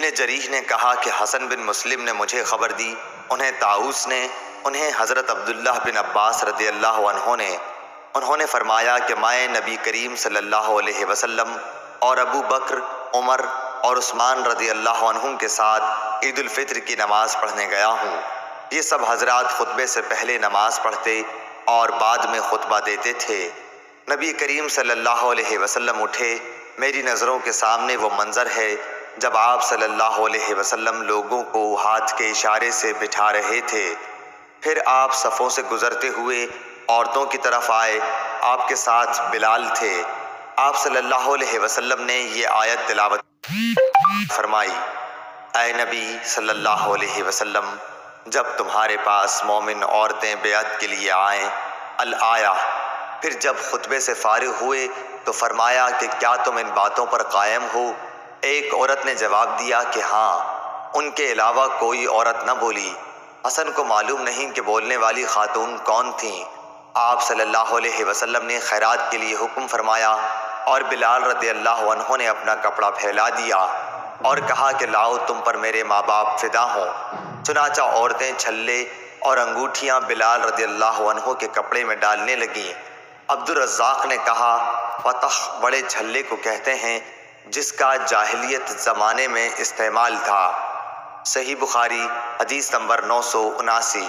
ابن جریح نے کہا کہ حسن بن مسلم نے مجھے خبر دی، انہیں طاؤس نے، انہیں حضرت عبداللہ بن عباس رضی اللہ عنہ نے، انہوں نے فرمایا کہ میں نبی کریم صلی اللہ علیہ وسلم اور ابو بکر، عمر اور عثمان رضی اللہ عنہم کے ساتھ عید الفطر کی نماز پڑھنے گیا ہوں۔ یہ سب حضرات خطبے سے پہلے نماز پڑھتے اور بعد میں خطبہ دیتے تھے۔ نبی کریم صلی اللہ علیہ وسلم اٹھے، میری نظروں کے سامنے وہ منظر ہے جب آپ صلی اللہ علیہ وسلم لوگوں کو ہاتھ کے اشارے سے بٹھا رہے تھے۔ پھر آپ صفوں سے گزرتے ہوئے عورتوں کی طرف آئے، آپ کے ساتھ بلال تھے۔ آپ صلی اللہ علیہ وسلم نے یہ آیت تلاوت فرمائی، اے نبی صلی اللہ علیہ وسلم، جب تمہارے پاس مومن عورتیں بیعت کے لیے آئیں، الآیہ۔ پھر جب خطبے سے فارغ ہوئے تو فرمایا کہ کیا تم ان باتوں پر قائم ہو؟ ایک عورت نے جواب دیا کہ ہاں۔ ان کے علاوہ کوئی عورت نہ بولی۔ حسن کو معلوم نہیں کہ بولنے والی خاتون کون تھیں۔ آپ صلی اللہ علیہ وسلم نے خیرات کے لیے حکم فرمایا اور بلال رضی اللہ عنہ نے اپنا کپڑا پھیلا دیا اور کہا کہ لاؤ تم پر میرے ماں باپ فدا ہوں۔ چنانچہ عورتیں چھلے اور انگوٹھیاں بلال رضی اللہ عنہ کے کپڑے میں ڈالنے لگیں۔ عبد الرزاق نے کہا، فتح بڑے چھلے کو کہتے ہیں جس کا جاہلیت زمانے میں استعمال تھا۔ صحیح بخاری حدیث نمبر 979۔